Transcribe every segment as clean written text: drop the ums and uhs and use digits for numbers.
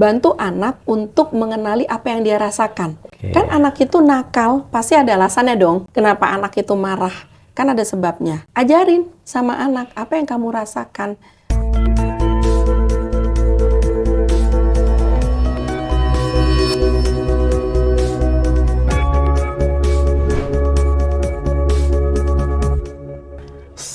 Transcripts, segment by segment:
bantu anak untuk mengenali apa yang dia rasakan. Oke. Kan anak itu nakal, pasti ada alasannya dong. Kenapa anak itu marah? Kan ada sebabnya. Ajarin sama anak apa yang kamu rasakan.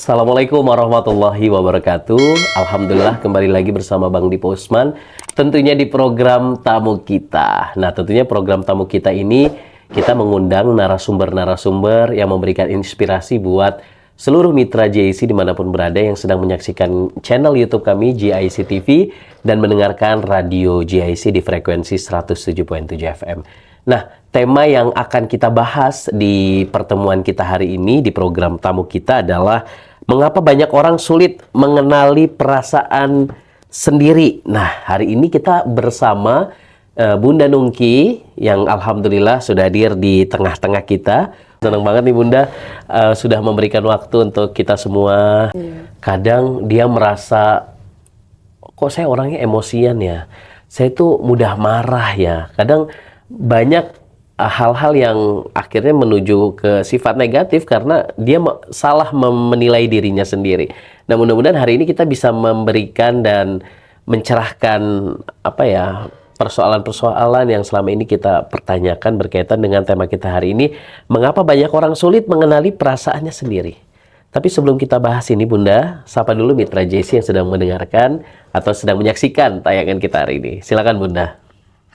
Assalamualaikum warahmatullahi wabarakatuh. Alhamdulillah kembali lagi bersama Bang Dipo Usman. Tentunya di program Tamu Kita. Nah, tentunya program Tamu Kita ini kita mengundang narasumber-narasumber yang memberikan inspirasi buat seluruh mitra JIC dimanapun berada yang sedang menyaksikan channel YouTube kami JIC TV dan mendengarkan radio JIC di frekuensi 107.7 FM. Nah, tema yang akan kita bahas di pertemuan kita hari ini di program Tamu Kita adalah mengapa banyak orang sulit mengenali perasaan sendiri. Nah, hari ini kita bersama Bunda Nungki yang alhamdulillah sudah hadir di tengah-tengah kita. Senang banget nih Bunda sudah memberikan waktu untuk kita semua. Kadang dia merasa, kok saya orangnya emosian ya? Saya tuh mudah marah ya. Kadang banyak hal-hal yang akhirnya menuju ke sifat negatif karena dia salah menilai dirinya sendiri. Nah, mudah-mudahan hari ini kita bisa memberikan dan mencerahkan persoalan-persoalan yang selama ini kita pertanyakan berkaitan dengan tema kita hari ini, mengapa banyak orang sulit mengenali perasaannya sendiri. Tapi sebelum kita bahas ini Bunda, sapa dulu mitra JIC yang sedang mendengarkan atau sedang menyaksikan tayangan kita hari ini. Silakan Bunda.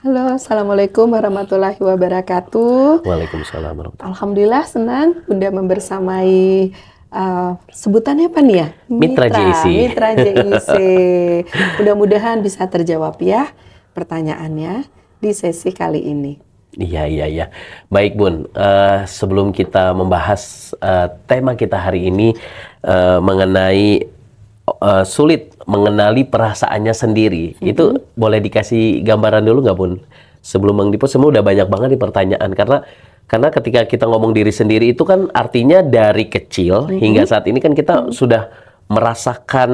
Halo, Assalamualaikum warahmatullahi wabarakatuh. Waalaikumsalam warahmatullahi. Alhamdulillah senang Bunda membersamai sebutannya apa nih ya? Mitra JIC. Mitra JIC. Mudah-mudahan bisa terjawab ya pertanyaannya di sesi kali ini. Iya. Baik Bun, sebelum kita membahas tema kita hari ini mengenai sulit mengenali perasaannya sendiri, itu boleh dikasih gambaran dulu nggak Bun? Sebelum Bang Dipo, semua udah banyak banget nih pertanyaan karena ketika kita ngomong diri sendiri itu kan artinya dari kecil hingga saat ini kan kita sudah merasakan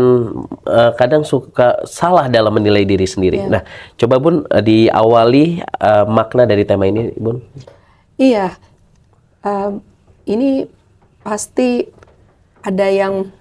kadang suka salah dalam menilai diri sendiri. Nah, coba Bun diawali makna dari tema ini Bun. Iya, ini pasti ada yang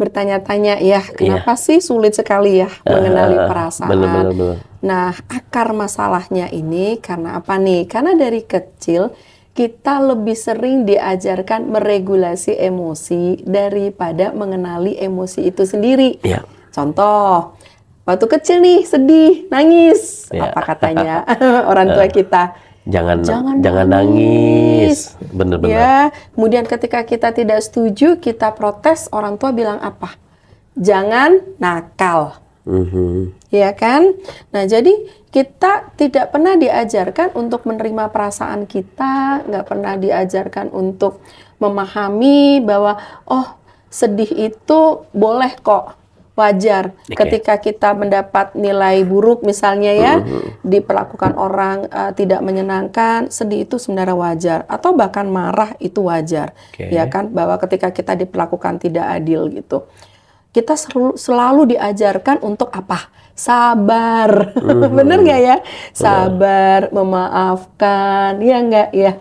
bertanya-tanya ya, kenapa sih sulit sekali ya mengenali perasaan. Bener. Nah, akar masalahnya ini karena apa nih? Karena dari kecil kita lebih sering diajarkan meregulasi emosi daripada mengenali emosi itu sendiri. Ya. Contoh, waktu kecil nih sedih, nangis. Apa katanya orang tua kita? Jangan nangis. Bener. Ya, kemudian ketika kita tidak setuju, kita protes, orang tua bilang apa? Jangan nakal. Ya kan? Nah, jadi kita tidak pernah diajarkan untuk menerima perasaan kita, nggak pernah diajarkan untuk memahami bahwa sedih itu boleh kok, wajar. Ketika kita mendapat nilai buruk misalnya ya, diperlakukan orang tidak menyenangkan, sedih itu sebenarnya wajar. Atau bahkan marah itu wajar. Ya kan? Bahwa ketika kita diperlakukan tidak adil gitu. Kita selalu diajarkan untuk apa? Sabar. Bener nggak ya? Sabar, memaafkan. Ya nggak ya?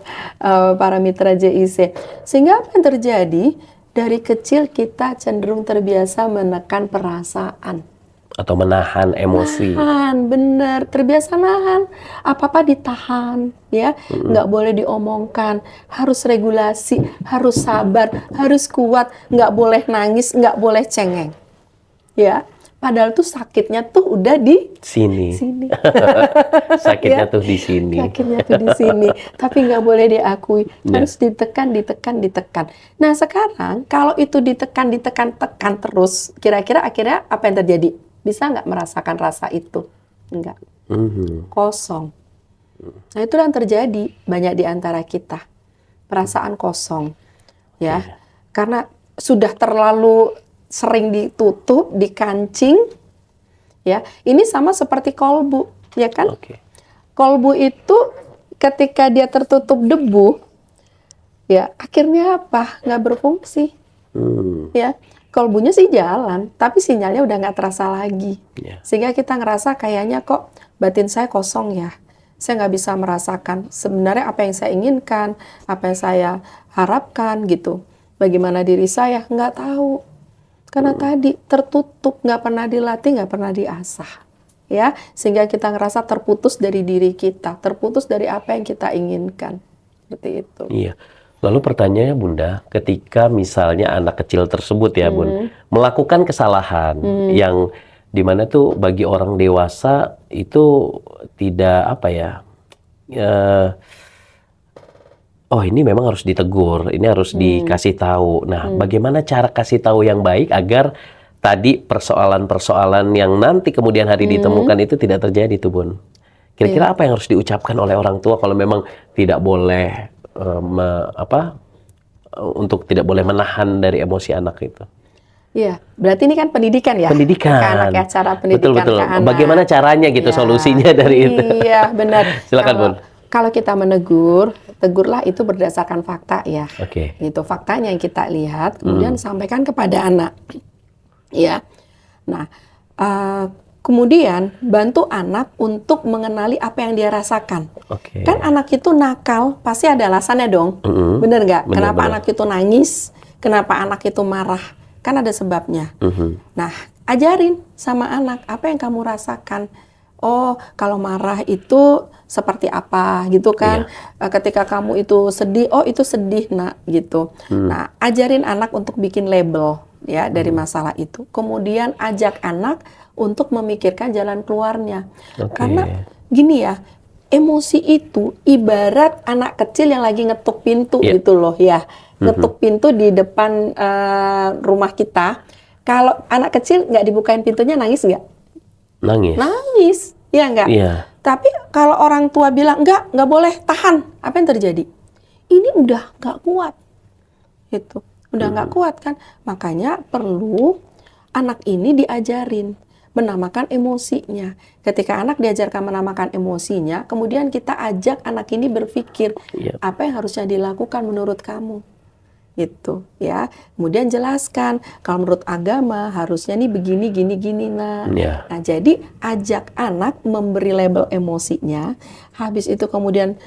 Para mitra JIC. Sehingga apa yang terjadi? Dari kecil kita cenderung terbiasa menekan perasaan. Atau menahan emosi. Bener. Terbiasa nahan. Apa-apa ditahan. Ya, nggak boleh diomongkan. Harus regulasi, harus sabar, harus kuat. Nggak boleh nangis, nggak boleh cengeng. Ya, padahal tuh sakitnya tuh udah di sini. Sakitnya tuh di sini. Sakitnya tuh di sini. Tapi nggak boleh diakui. Harus ditekan. Nah, sekarang kalau itu ditekan terus, kira-kira akhirnya apa yang terjadi? Bisa nggak merasakan rasa itu? Enggak. Kosong. Nah, itulah yang terjadi banyak di antara kita. Perasaan kosong. Ya. Karena sudah terlalu sering ditutup, dikancing, ya. Ini sama seperti kolbu, ya kan? Kolbu itu ketika dia tertutup debu, ya akhirnya apa? Nggak berfungsi, ya. Kolbunya sih jalan, tapi sinyalnya udah nggak terasa lagi. Ya. Sehingga kita ngerasa kayaknya kok batin saya kosong ya. Saya nggak bisa merasakan sebenarnya apa yang saya inginkan, apa yang saya harapkan gitu. Bagaimana diri saya, nggak tahu. Karena tadi tertutup, nggak pernah dilatih, nggak pernah diasah. Ya, sehingga kita ngerasa terputus dari diri kita, terputus dari apa yang kita inginkan. Seperti itu. Iya. Lalu pertanyaannya Bunda, ketika misalnya anak kecil tersebut ya Bun, melakukan kesalahan yang dimana tuh bagi orang dewasa itu tidak apa ya, oh ini memang harus ditegur, ini harus dikasih tahu. Nah, bagaimana cara kasih tahu yang baik agar tadi persoalan-persoalan yang nanti kemudian hari ditemukan itu tidak terjadi tuh Bun? Kira-kira apa yang harus diucapkan oleh orang tua kalau memang tidak boleh untuk tidak boleh menahan dari emosi anak itu? Iya, berarti ini kan pendidikan ya? Pendidikan. Ke anak ya, cara pendidikan Betul. ke anak. Bagaimana caranya gitu, Ya, solusinya dari itu? Iya, benar. Silakan Bun. Kalau kita menegur, tegurlah itu berdasarkan fakta ya. Oke. Gitu, faktanya yang kita lihat, kemudian sampaikan kepada anak. Ya. Nah, kemudian bantu anak untuk mengenali apa yang dia rasakan. Oke. Kan anak itu nakal, pasti ada alasannya dong. Bener nggak? Bener, Kenapa bener. anak itu nangis? Kenapa anak itu marah? Kan ada sebabnya. Nah, ajarin sama anak apa yang kamu rasakan. Oh, kalau marah itu seperti apa gitu kan. Ketika kamu itu sedih, oh itu sedih nak gitu. Nah, ajarin anak untuk bikin label ya dari masalah itu. Kemudian ajak anak untuk memikirkan jalan keluarnya. Oke. Karena gini ya, emosi itu ibarat anak kecil yang lagi ngetuk pintu gitu loh ya. Ngetuk pintu di depan rumah kita. Kalau anak kecil nggak dibukain pintunya nangis nggak? Nangis, ya nggak? Iya. Tapi kalau orang tua bilang nggak boleh, tahan, apa yang terjadi? Ini udah nggak kuat, gitu. Udah nggak kuat kan? Makanya perlu anak ini diajarin menamakan emosinya. Ketika anak diajarkan menamakan emosinya, kemudian kita ajak anak ini berpikir apa yang harusnya dilakukan menurut kamu. Gitu ya. Kemudian jelaskan kalau menurut agama harusnya nih begini gini nah. Nah, jadi ajak anak memberi label emosinya. Habis itu kemudian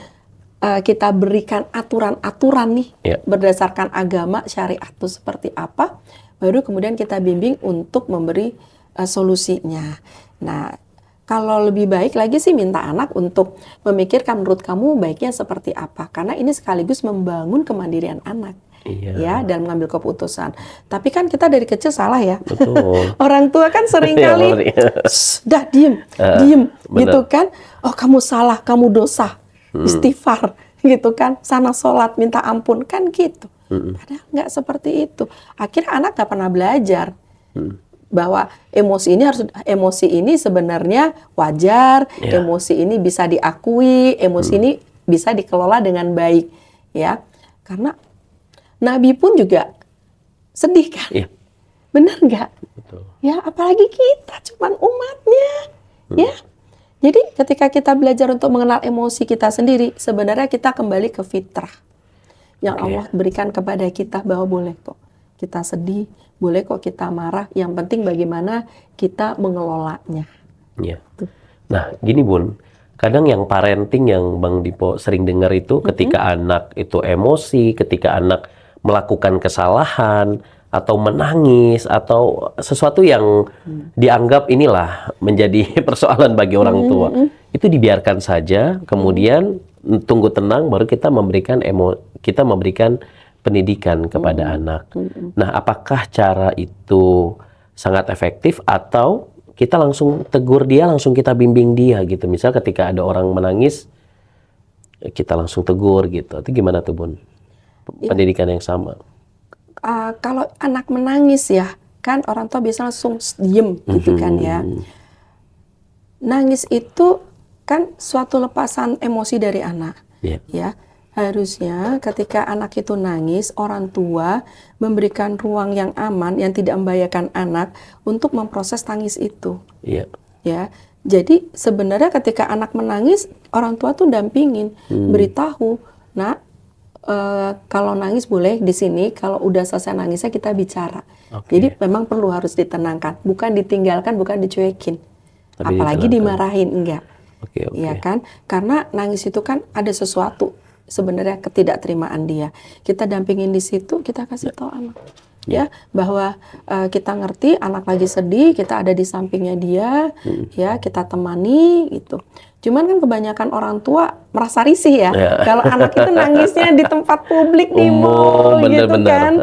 kita berikan aturan-aturan nih berdasarkan agama syariat itu seperti apa. Baru kemudian kita bimbing untuk memberi solusinya. Nah, kalau lebih baik lagi sih minta anak untuk memikirkan menurut kamu baiknya seperti apa. Karena ini sekaligus membangun kemandirian anak. Ya, dan mengambil keputusan. Tapi kan kita dari kecil salah ya. Betul. Orang tua kan sering kali, dah diem, gitu kan. Oh kamu salah, kamu dosa, istighfar, gitu kan. Sana sholat, minta ampun, kan gitu. Padahal nggak seperti itu. Akhirnya anak nggak pernah belajar bahwa emosi ini sebenarnya wajar, emosi ini bisa diakui, emosi ini bisa dikelola dengan baik, ya. Karena Nabi pun juga sedih kan? Benar nggak? Betul. Ya, apalagi kita cuman umatnya, ya. Jadi ketika kita belajar untuk mengenal emosi kita sendiri, sebenarnya kita kembali ke fitrah yang Allah berikan kepada kita bahwa boleh kok kita sedih, boleh kok kita marah. Yang penting bagaimana kita mengelolanya. Iya. Nah, gini Bun. Kadang yang parenting yang Bang Dipo sering dengar itu ketika anak itu emosi, ketika anak melakukan kesalahan atau menangis atau sesuatu yang dianggap inilah menjadi persoalan bagi orang tua, itu dibiarkan saja, kemudian tunggu tenang baru kita memberikan pendidikan kepada anak. Nah, apakah cara itu sangat efektif atau kita langsung tegur dia, langsung kita bimbing dia gitu? Misal ketika ada orang menangis, kita langsung tegur gitu. Itu gimana tuh Bun? Pendidikan yang sama. Kalau anak menangis ya, kan orang tua biasa langsung diem gitu kan ya. Nangis itu kan suatu lepasan emosi dari anak. Ya, harusnya ketika anak itu nangis, orang tua memberikan ruang yang aman, yang tidak membahayakan anak untuk memproses tangis itu. Ya, jadi sebenarnya ketika anak menangis, orang tua tuh dampingin, beritahu, nak, kalau nangis boleh di sini, kalau udah selesai nangisnya kita bicara. Oke. Jadi memang perlu harus ditenangkan, bukan ditinggalkan, bukan dicuekin. Tapi Apalagi ditenangkan. dimarahin, enggak. Oke, oke. Iya kan? Karena nangis itu kan ada sesuatu sebenarnya ketidakterimaan dia. Kita dampingin di situ, kita kasih tahu anak. Ya, bahwa kita ngerti anak lagi sedih, kita ada di sampingnya dia, ya, kita temani gitu. Cuman kan kebanyakan orang tua merasa risih ya, kalau anak itu nangisnya di tempat publik di mall gitu kan.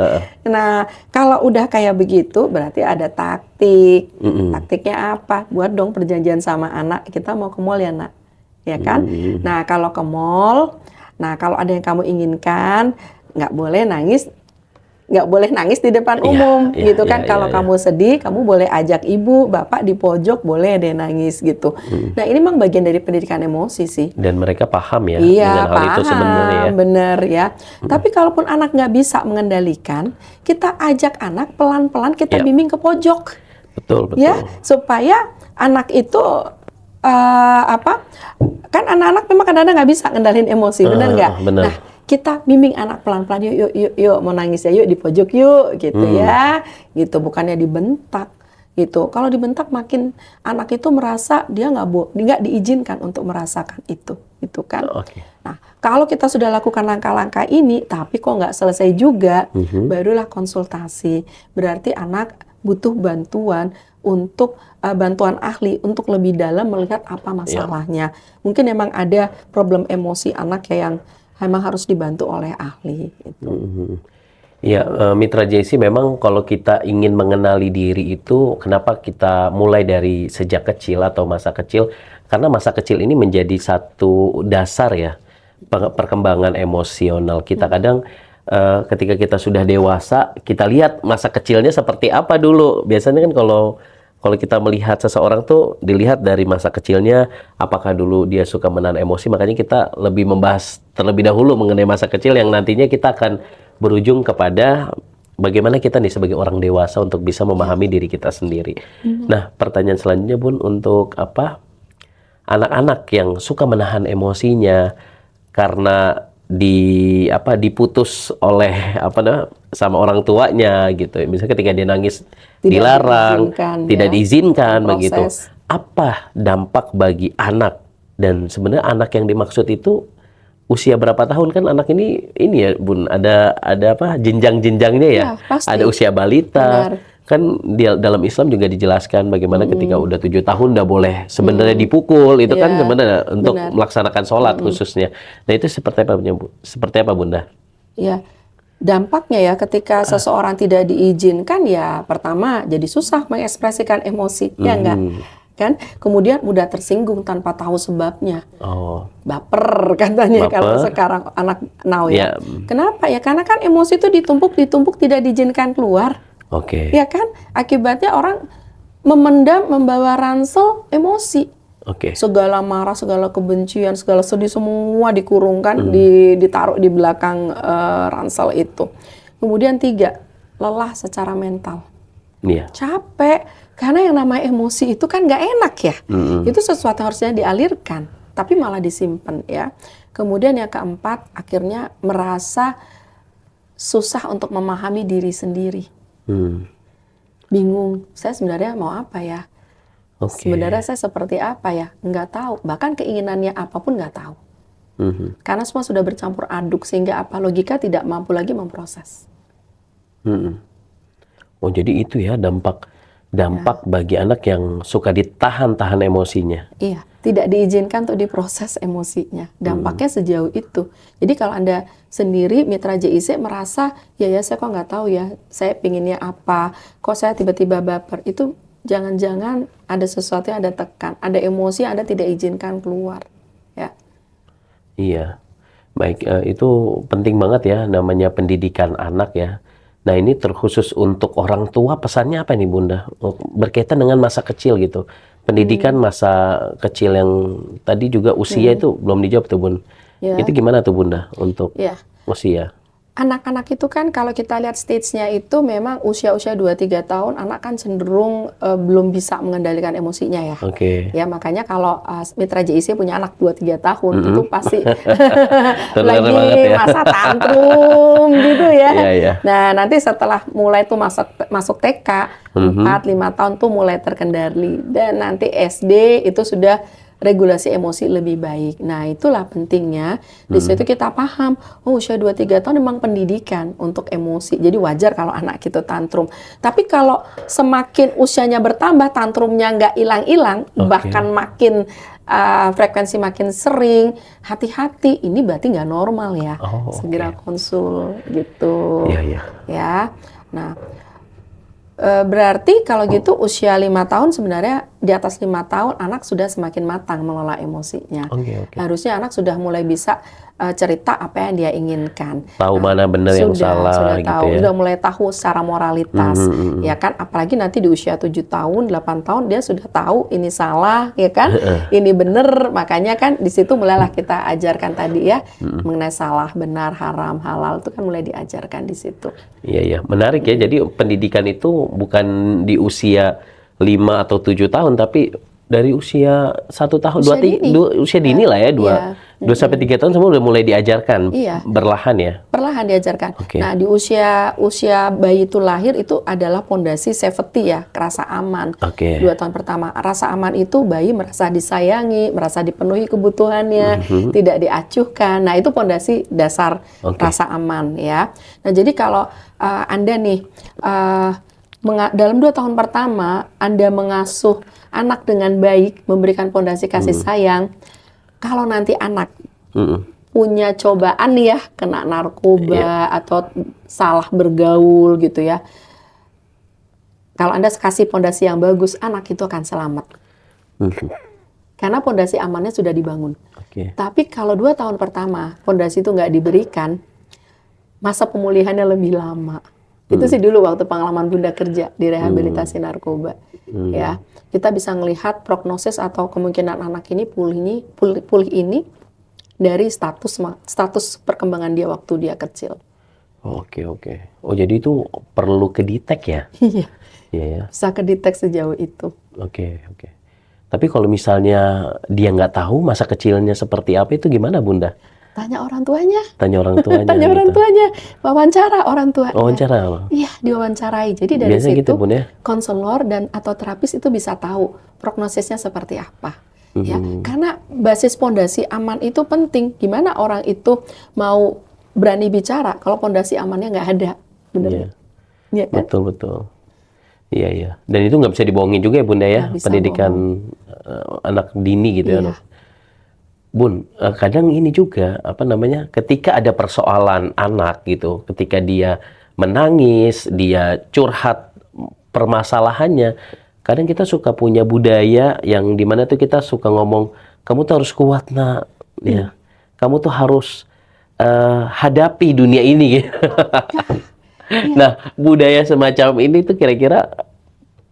Nah, kalau udah kayak begitu berarti ada taktik. Taktiknya apa? Buat dong perjanjian sama anak, kita mau ke mall ya nak, ya kan? Nah, kalau ke mall, nah kalau ada yang kamu inginkan, nggak boleh nangis di depan umum gitu kan. Kalau kamu sedih, kamu boleh ajak ibu, bapak di pojok, boleh deh nangis gitu. Nah, ini memang bagian dari pendidikan emosi sih. Dan mereka paham ya Iya, dengan hal itu sebenarnya ya. bener ya. Tapi kalaupun anak nggak bisa mengendalikan, kita ajak anak pelan-pelan, kita bimbing ke pojok. Betul, betul. Ya, supaya anak itu kan anak-anak memang kadang-kadang nggak bisa ngendalin emosi, bener nggak? Bener. Nah, kita bimbing anak pelan-pelan, yuk mau nangis ya, yuk di pojok yuk, gitu ya, gitu, bukannya dibentak, gitu. Kalau dibentak makin anak itu merasa dia nggak diizinkan untuk merasakan itu, gitu kan. Nah, kalau kita sudah lakukan langkah-langkah ini, tapi kok nggak selesai juga, barulah konsultasi. Berarti anak butuh bantuan untuk bantuan ahli untuk lebih dalam melihat apa masalahnya. Mungkin memang ada problem emosi anak yang memang harus dibantu oleh ahli. Gitu. Ya, Mitra JC, memang kalau kita ingin mengenali diri itu, kenapa kita mulai dari sejak kecil atau masa kecil? Karena masa kecil ini menjadi satu dasar ya perkembangan emosional kita. Kadang ketika kita sudah dewasa, kita lihat masa kecilnya seperti apa dulu. Biasanya kan kalau kita melihat seseorang tuh dilihat dari masa kecilnya, apakah dulu dia suka menahan emosi. Makanya kita lebih membahas terlebih dahulu mengenai masa kecil yang nantinya kita akan berujung kepada bagaimana kita nih sebagai orang dewasa untuk bisa memahami diri kita sendiri. Nah, pertanyaan selanjutnya Bun, untuk anak-anak yang suka menahan emosinya karena diputus oleh sama orang tuanya gitu. Misalnya ketika dia nangis dilarang, tidak diizinkan begitu. Apa dampak bagi anak? Dan sebenarnya anak yang dimaksud itu usia berapa tahun? Kan anak ini ya Bun, ada jenjang-jenjangnya ya. Ada usia balita. Kan dalam Islam juga dijelaskan bagaimana ketika udah 7 tahun udah boleh sebenarnya dipukul, itu kan sebenarnya untuk melaksanakan sholat khususnya. Nah, itu seperti apa Bunda? Ya, dampaknya ya ketika seseorang tidak diizinkan, ya pertama jadi susah mengekspresikan emosi, ya enggak? Kan? Kemudian mudah tersinggung tanpa tahu sebabnya. Baper katanya kalau sekarang anak now ya. Kenapa ya? Karena kan emosi itu ditumpuk tidak diizinkan keluar. Ya kan? Akibatnya orang memendam, membawa ransel emosi. Segala marah, segala kebencian, segala sedih semua dikurungkan, ditaruh di belakang ransel itu. Kemudian 3, lelah secara mental. Capek, karena yang namanya emosi itu kan nggak enak ya. Itu sesuatu harusnya dialirkan, tapi malah disimpan ya. Kemudian yang keempat, akhirnya merasa susah untuk memahami diri sendiri. Bingung, saya sebenarnya mau apa ya? Sebenarnya saya seperti apa ya? Nggak tahu, bahkan keinginannya apapun nggak tahu. Karena semua sudah bercampur aduk, sehingga logika tidak mampu lagi memproses. Jadi itu ya dampak bagi anak yang suka ditahan-tahan emosinya. Iya, tidak diizinkan untuk diproses emosinya. Dampaknya sejauh itu. Jadi kalau Anda sendiri, Mitra JIC, merasa, ya saya kok nggak tahu ya, saya pinginnya apa, kok saya tiba-tiba baper, itu jangan-jangan ada sesuatu yang Anda tekan, ada emosi yang Anda tidak izinkan keluar. Ya. Iya, baik, itu penting banget ya, namanya pendidikan anak ya. Nah, ini terkhusus untuk orang tua, pesannya apa nih Bunda? Berkaitan dengan masa kecil gitu. Pendidikan masa kecil yang tadi juga usia itu belum dijawab tuh Bun. Itu gimana tuh Bunda untuk usia? anak-anak itu kan kalau kita lihat stage-nya itu memang usia-usia 2-3 tahun anak kan cenderung belum bisa mengendalikan emosinya ya. Oke. Ya makanya kalau Mitra JIC punya anak 2-3 tahun itu pasti Terdengar lagi banget ya. masa tantrum gitu ya. Iya, iya. Nah, nanti setelah mulai tuh masuk TK 4-5 tahun tuh mulai terkendali dan nanti SD itu sudah regulasi emosi lebih baik. Nah, itulah pentingnya. Di situ kita paham, oh usia 2-3 tahun memang pendidikan untuk emosi. Jadi wajar kalau anak kita tantrum. Tapi kalau semakin usianya bertambah, tantrumnya nggak hilang-hilang, bahkan makin frekuensi makin sering, hati-hati, ini berarti nggak normal ya. Segera konsul gitu. Iya, iya. Ya, nah berarti kalau gitu usia 5 tahun sebenarnya di atas 5 tahun anak sudah semakin matang mengelola emosinya. Harusnya anak sudah mulai bisa cerita apa yang dia inginkan. Tahu mana benar yang salah sudah gitu tahu, ya. sudah mulai tahu secara moralitas. Ya kan, apalagi nanti di usia 7 tahun, 8 tahun dia sudah tahu ini salah, ya kan? Ini benar, makanya kan di situ mulailah kita ajarkan tadi ya mengenai salah, benar, haram, halal itu kan mulai diajarkan di situ. Iya, iya. Menarik ya. Jadi pendidikan itu bukan di usia 5 atau 7 tahun, tapi dari usia 1 tahun, usia dini lah ya, 2 sampai 3 tahun semua udah mulai diajarkan, berlahan ya. Perlahan diajarkan. Nah, di usia bayi itu lahir itu adalah pondasi safety ya, rasa aman. 2 tahun pertama, rasa aman itu bayi merasa disayangi, merasa dipenuhi kebutuhannya, tidak diacuhkan. Nah, itu pondasi dasar rasa aman ya. Nah, jadi kalau Anda nih dalam 2 tahun pertama Anda mengasuh anak dengan baik, memberikan pondasi kasih sayang. Kalau nanti anak punya cobaan nih ya, kena narkoba atau salah bergaul gitu ya. Kalau Anda kasih pondasi yang bagus, anak itu akan selamat. Karena pondasi amannya sudah dibangun. Tapi kalau 2 tahun pertama pondasi itu nggak diberikan, masa pemulihannya lebih lama. Itu sih dulu waktu pengalaman Bunda kerja di rehabilitasi narkoba. Ya, kita bisa melihat prognosis atau kemungkinan anak ini pulih ini dari status perkembangan dia waktu dia kecil. Oke. Oh, jadi itu perlu kedetek ya? Iya. Iya ya. Bisa kedetek sejauh itu. Oke. Tapi kalau misalnya dia nggak tahu masa kecilnya seperti apa, itu gimana Bunda? Tanya orang tuanya. Tanya orang tuanya. Tanya orang tuanya. Wawancara orang tuanya. Wawancara? Iya, diwawancarai. Jadi dari biasanya situ gitu, Bun, ya? konselor dan atau terapis itu bisa tahu prognosisnya seperti apa. Ya, karena basis pondasi aman itu penting. Gimana orang itu mau berani bicara kalau pondasi amannya nggak ada, bener? Iya kan? Betul. Iya. Dan itu nggak bisa dibohongin juga ya Bunda ya, pendidikan anak dini gitu ya. Bun, kadang ini juga ketika ada persoalan anak gitu, ketika dia menangis, dia curhat permasalahannya, kadang kita suka punya budaya yang dimana tuh kita suka ngomong, kamu tuh harus kuat nak, ya, kamu tuh harus hadapi dunia ini. Gitu. Nah, budaya semacam ini tuh kira-kira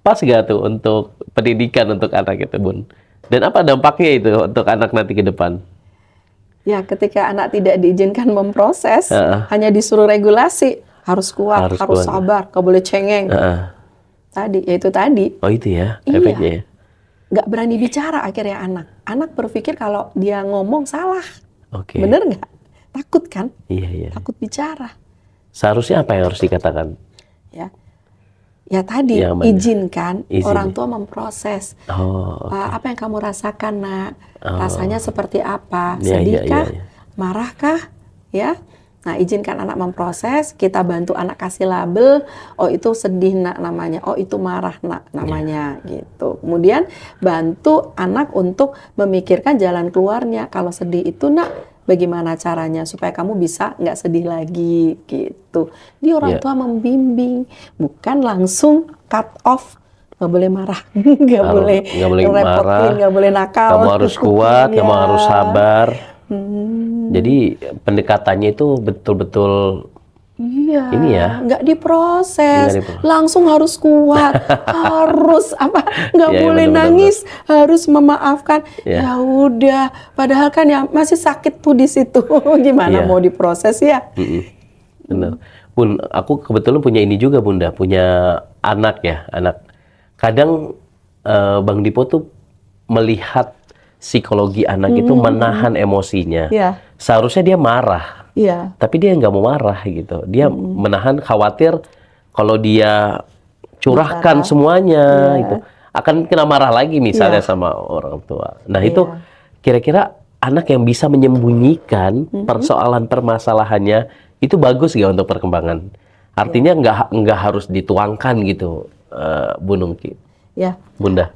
pas gak tuh untuk pendidikan untuk anak itu, Bun? Dan apa dampaknya itu untuk anak nanti ke depan? Ya, ketika anak tidak diizinkan memproses, hanya disuruh regulasi, harus kuat, harus sabar, gak boleh cengeng. Itu tadi. Oh itu ya, efeknya ya? Nggak berani bicara akhirnya anak. Anak berpikir kalau dia ngomong salah. Bener nggak? Takut kan? Iya. Takut bicara. Seharusnya apa yang harus dikatakan? Ya tadi, izinkan orang tua memproses. Apa yang kamu rasakan nak? Rasanya seperti apa? Sedihkah? Marahkah? Ya. Nah, izinkan anak memproses, kita bantu anak kasih label, oh itu sedih nak namanya, oh itu marah nak namanya, gitu. Kemudian bantu anak untuk memikirkan jalan keluarnya. Kalau sedih itu nak, bagaimana caranya supaya kamu bisa nggak sedih lagi, gitu. Di orang tua membimbing, bukan langsung cut off. Nggak boleh marah, nggak boleh repotin, nggak boleh nakal. Kamu harus kuat, kamu harus sabar. Jadi pendekatannya itu betul-betul ini ya, nggak diproses, langsung harus kuat, harus nggak boleh nangis, harus memaafkan. Ya udah, padahal kan ya masih sakit tuh di situ, gimana mau diproses ya? Benar. Bun, aku kebetulan punya ini juga Bunda, punya anak ya, anak. Kadang Bang Dipo tuh melihat psikologi anak itu menahan emosinya. Iya. Seharusnya dia marah, Iya. tapi dia nggak mau marah gitu. Dia menahan, khawatir kalau dia curahkan Bicara. semuanya Iya. itu akan kena marah lagi misalnya Iya. sama orang tua. Nah Iya. itu kira-kira anak yang bisa menyembunyikan persoalan permasalahannya itu bagus nggak untuk perkembangan? Artinya nggak harus dituangkan gitu, Bu Nungki, Ya, Bunda.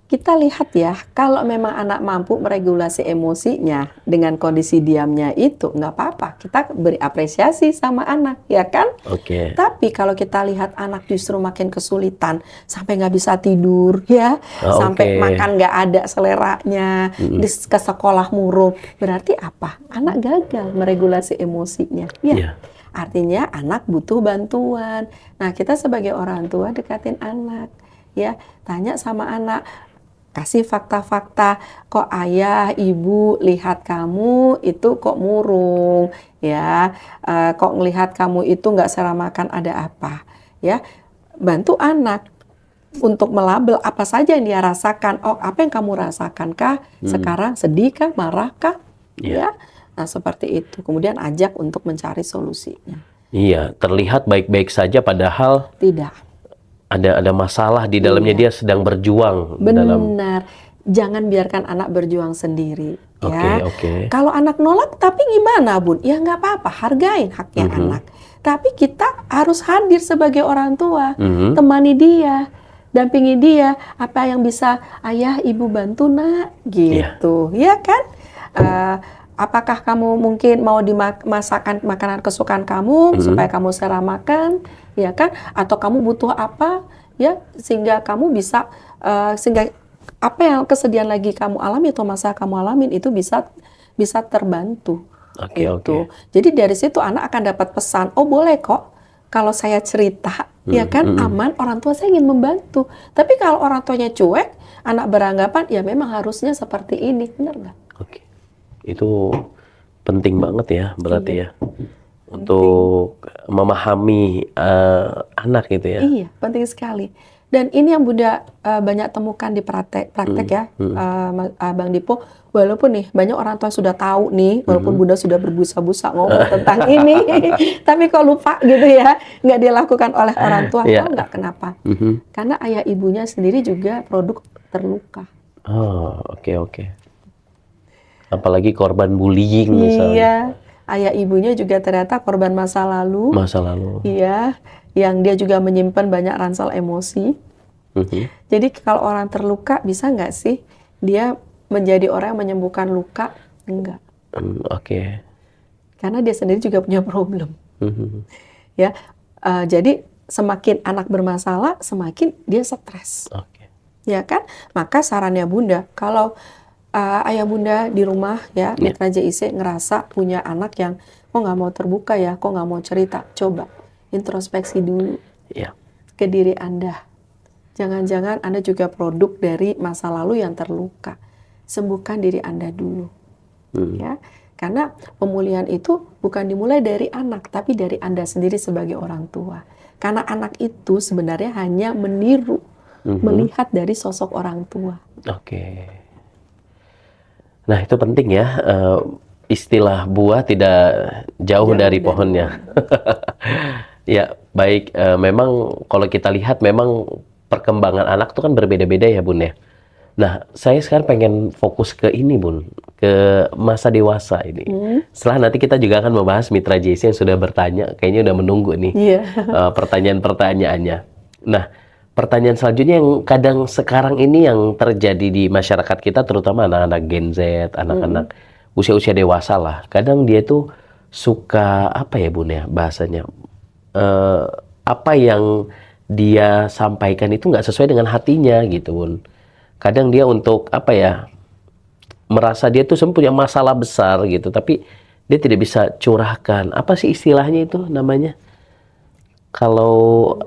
kita lihat ya, kalau memang anak mampu meregulasi emosinya dengan kondisi diamnya itu, nggak apa-apa. Kita beri apresiasi sama anak, ya kan? Oke. Tapi kalau kita lihat anak justru makin kesulitan, sampai nggak bisa tidur, ya, sampai Oke. makan nggak ada seleranya, ke sekolah murung, berarti apa? Anak gagal meregulasi emosinya, ya. Iya. Artinya anak butuh bantuan. Nah, kita sebagai orang tua dekatin anak, ya, tanya sama anak. Kasih fakta-fakta, kok ayah, ibu lihat kamu itu kok murung, ya, kok ngelihat kamu itu nggak selera makan ada apa, ya, bantu anak untuk melabel apa saja yang dia rasakan. Oh, apa yang kamu rasakan kah? Sekarang sedih kah, marah kah, ya, nah seperti itu. Kemudian ajak untuk mencari solusinya. Iya, terlihat baik-baik saja padahal Tidak. ada masalah di dalamnya, dia sedang berjuang dalam. Benar. Jangan biarkan anak berjuang sendiri. Ya. Oke. Kalau anak nolak, tapi gimana, Bun? Ya nggak apa-apa, hargain haknya anak. Tapi kita harus hadir sebagai orang tua, temani dia, dampingi dia. Apa yang bisa ayah, ibu bantu, nak, gitu, ya kan? Apakah kamu mungkin mau dimasakan makanan kesukaan kamu supaya kamu selera makan, ya kan? Atau kamu butuh apa, ya, sehingga kamu bisa sehingga apa yang kesedihan lagi kamu alami atau masa kamu alamin itu bisa terbantu. Itu. Jadi dari situ anak akan dapat pesan, oh boleh kok kalau saya cerita, ya kan, aman, orang tua saya ingin membantu. Tapi kalau orang tuanya cuek, anak beranggapan ya memang harusnya seperti ini, benar nggak? Oke. Itu penting banget ya, berarti ya, untuk memahami anak gitu ya. Iya, penting sekali. Dan ini yang Bunda banyak temukan di praktek ya, Bang Dipo. Walaupun nih banyak orang tua sudah tahu nih, walaupun Bunda sudah berbusa-busa ngomong tentang ini, tapi kok lupa gitu ya, nggak dilakukan oleh orang tua. Tahu nggak kenapa? Karena ayah ibunya sendiri juga produk terluka. Oh, oke. Apalagi korban bullying misalnya. Iya, ayah ibunya juga ternyata korban masa lalu. Masa lalu. Iya, yang dia juga menyimpan banyak ransel emosi. Jadi kalau orang terluka, bisa nggak sih dia menjadi orang yang menyembuhkan luka? Enggak. Oke. Karena dia sendiri juga punya problem. Ya, jadi semakin anak bermasalah, semakin dia stres. Oke. Ya kan? Maka sarannya Bunda, kalau ayah Bunda di rumah ya, Mitra JIC ngerasa punya anak yang kok nggak mau terbuka ya, kok nggak mau cerita, coba introspeksi dulu ke diri Anda. Jangan-jangan Anda juga produk dari masa lalu yang terluka. Sembuhkan diri Anda dulu, ya. Karena pemulihan itu bukan dimulai dari anak, tapi dari Anda sendiri sebagai orang tua. Karena anak itu sebenarnya hanya meniru, melihat dari sosok orang tua. Oke. Nah, itu penting ya, istilah buah tidak jauh dari pohonnya. Ya, baik, memang kalau kita lihat memang perkembangan anak itu kan berbeda-beda ya, Bun ya. Nah, saya sekarang pengen fokus ke ini, Bun, ke masa dewasa ini. Setelah nanti kita juga akan membahas Mitra JC yang sudah bertanya, kayaknya udah menunggu nih pertanyaan-pertanyaannya. Nah, pertanyaan selanjutnya yang kadang sekarang ini yang terjadi di masyarakat kita, terutama anak-anak Gen Z, anak-anak usia-usia dewasa lah. Kadang dia tuh suka, apa ya Bun ya bahasanya, apa yang dia sampaikan itu nggak sesuai dengan hatinya gitu Bun. Kadang dia untuk, apa ya, merasa dia tuh punya masalah besar gitu, tapi dia tidak bisa curahkan. Apa sih istilahnya itu namanya? Kalau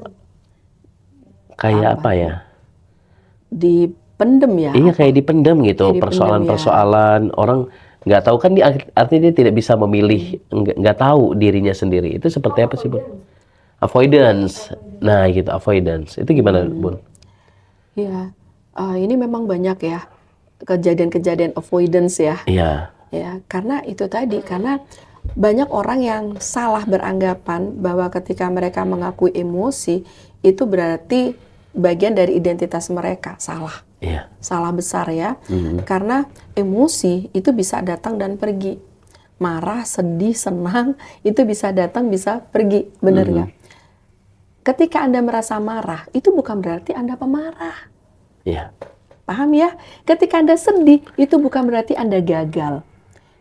kayak apa ya? Dipendem ya? Iya, kayak dipendem gitu. Persoalan-persoalan orang nggak tahu kan dia artinya dia tidak bisa memilih, nggak tahu dirinya sendiri. Itu seperti apa sih, Bun? Avoidance. Nah, gitu, avoidance. Itu gimana, Bun? Ya, ini memang banyak ya kejadian-kejadian avoidance ya. Iya. Ya, karena itu tadi, karena banyak orang yang salah beranggapan bahwa ketika mereka mengakui emosi, itu berarti bagian dari identitas mereka. Salah. Iya. Salah besar ya. Karena emosi itu bisa datang dan pergi. Marah, sedih, senang, itu bisa datang, bisa pergi. Benar nggak? Ketika Anda merasa marah, itu bukan berarti Anda pemarah. Iya. Paham ya? Ketika Anda sedih, itu bukan berarti Anda gagal.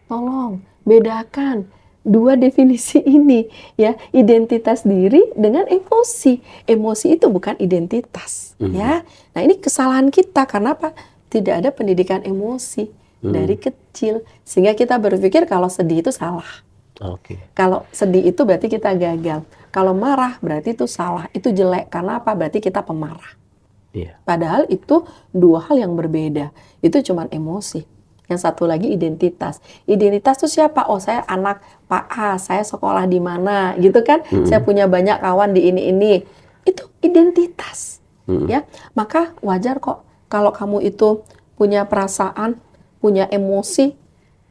Tolong bedakan dua definisi ini ya, identitas diri dengan emosi. Emosi itu bukan identitas ya. Nah, ini kesalahan kita karena apa? Tidak ada pendidikan emosi dari kecil sehingga kita berpikir kalau sedih itu salah. Oke. Kalau sedih itu berarti kita gagal. Kalau marah berarti itu salah, itu jelek. Karena apa? Berarti kita pemarah. Iya. Padahal itu dua hal yang berbeda. Itu cuma emosi. Yang satu lagi identitas. Identitas itu siapa? Oh, saya anak Pak A, saya sekolah di mana, gitu kan? Saya punya banyak kawan di ini. Itu identitas. Ya, maka wajar kok kalau kamu itu punya perasaan, punya emosi,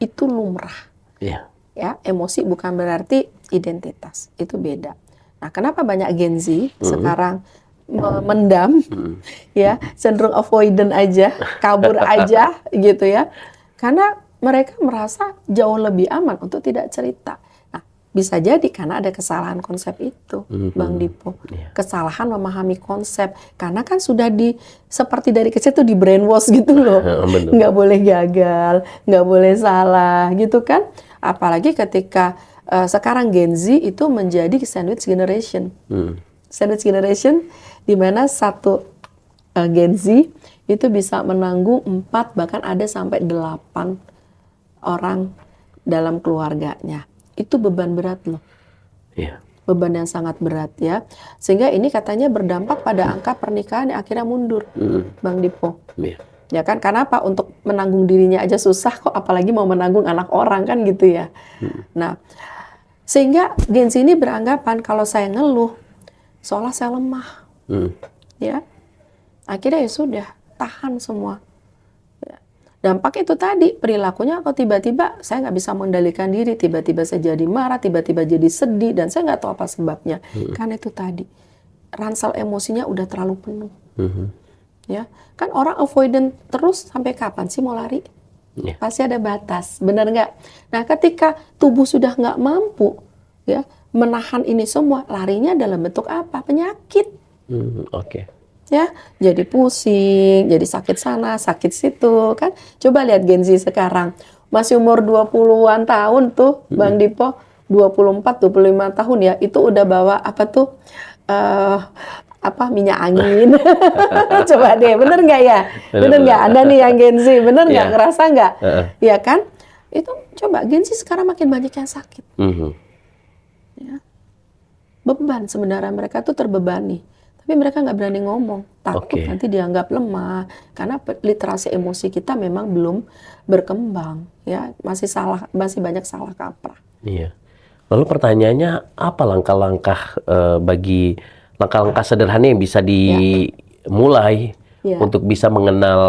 itu lumrah. Iya. Ya, emosi bukan berarti identitas. Itu beda. Nah, kenapa banyak Gen Z sekarang memendam, ya, cenderung avoidant aja, kabur aja, gitu ya? Karena mereka merasa jauh lebih aman untuk tidak cerita. Nah, bisa jadi karena ada kesalahan konsep itu, Bang Dipo. Kesalahan memahami konsep. Karena kan sudah seperti dari kecil tuh di brainwash gitu loh. Nggak boleh gagal, nggak boleh salah, gitu kan? Apalagi ketika sekarang Gen Z itu menjadi sandwich generation. Sandwich generation di mana satu Gen Z itu bisa menanggung 4 bahkan ada sampai 8 orang dalam keluarganya. Itu beban berat loh. Iya. Beban yang sangat berat ya. Sehingga ini katanya berdampak pada angka pernikahan yang akhirnya mundur, Bang Dipo. Iya. Ya kan, karena apa? Untuk menanggung dirinya aja susah kok, apalagi mau menanggung anak orang kan gitu ya. Nah, sehingga Gen Z ini beranggapan kalau saya ngeluh, seolah saya lemah. Ya, akhirnya ya sudah, tahan semua. Ya. Dampak itu tadi, perilakunya kok tiba-tiba saya nggak bisa mengendalikan diri, tiba-tiba saya jadi marah, tiba-tiba jadi sedih, dan saya nggak tahu apa sebabnya. Karena itu tadi, ransel emosinya udah terlalu penuh. Ya, kan orang avoidant terus sampai kapan sih mau lari? Pasti ada batas, benar nggak? Nah, ketika tubuh sudah nggak mampu ya menahan ini semua, larinya dalam bentuk apa? Penyakit. Oke. Ya, jadi pusing, jadi sakit sana, sakit situ kan. Coba lihat Gen Z sekarang, masih umur 20-an tahun tuh, Bang Dipo, 24, 25 tahun ya, itu udah bawa apa tuh? Minyak angin. Coba deh, bener nggak ya? Bener nggak? Anda nih yang Gen Z, bener nggak? Ngerasa nggak? Ya kan? Itu coba Gen Z sekarang makin banyak yang sakit. Ya. Beban sebenarnya mereka tuh terbebani, tapi mereka nggak berani ngomong, takut nanti dianggap lemah. Karena literasi emosi kita memang belum berkembang, ya masih banyak salah kaprah. Iya. Lalu pertanyaannya apa langkah-langkah bagi langkah-langkah sederhana yang bisa dimulai untuk bisa mengenal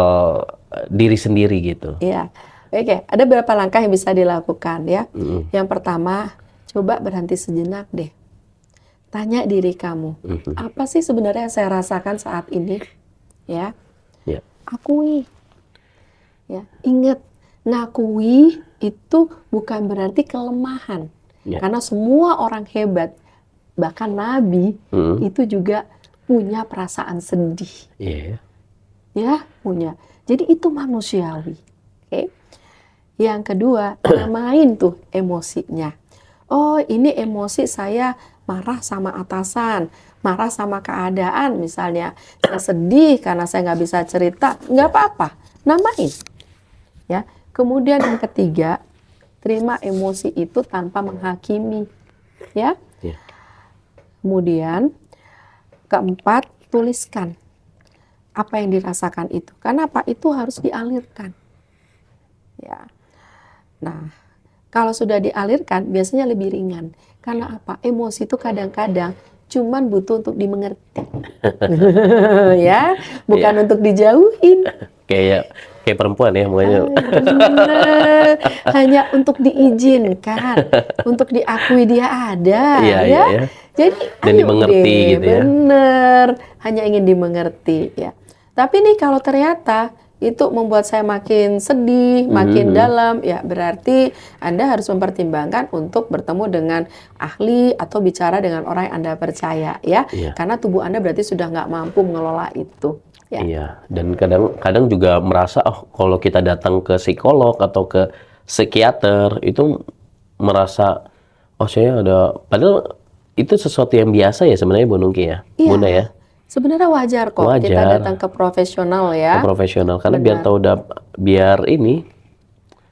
diri sendiri gitu? Iya, oke. Ada beberapa langkah yang bisa dilakukan ya. Yang pertama, coba berhenti sejenak deh. Tanya diri kamu, apa sih sebenarnya yang saya rasakan saat ini? Ya, akui. Ya, ingat, ngakui itu bukan berarti kelemahan. Karena semua orang hebat, bahkan Nabi itu juga punya perasaan sedih. Ya, punya. Jadi itu manusiawi. Oke. Yang kedua, namain tuh emosinya. Oh, ini emosi saya marah sama atasan, marah sama keadaan misalnya. Saya sedih karena saya nggak bisa cerita, nggak apa-apa, namain. Ya. Kemudian yang ketiga, terima emosi itu tanpa menghakimi. Ya. Kemudian keempat, tuliskan apa yang dirasakan itu. Karena apa? Itu harus dialirkan. Ya. Nah, kalau sudah dialirkan biasanya lebih ringan. Karena apa? Emosi itu kadang-kadang cuman butuh untuk dimengerti. Ya, bukan Iya. untuk dijauhin. Kayak perempuan ya, makanya. Bener, hanya untuk diizinkan, untuk diakui dia ada, Iya, iya, ya. ya. Jadi Dan ayo dimengerti deh, gitu ya. bener, hanya ingin dimengerti, ya. Tapi nih kalau ternyata itu membuat saya makin sedih, makin dalam, ya berarti Anda harus mempertimbangkan untuk bertemu dengan ahli atau bicara dengan orang yang Anda percaya, ya. Iya. Karena tubuh Anda berarti sudah nggak mampu mengelola itu, ya. Iya, dan kadang juga merasa kalau kita datang ke psikolog atau ke psikiater itu merasa saya ada, padahal itu sesuatu yang biasa ya sebenarnya Bu Nungki ya, Iya, Bunda ya. sebenarnya wajar kok kita Wajar. datang ke profesional Ke ya. profesional karena Benar. biar ini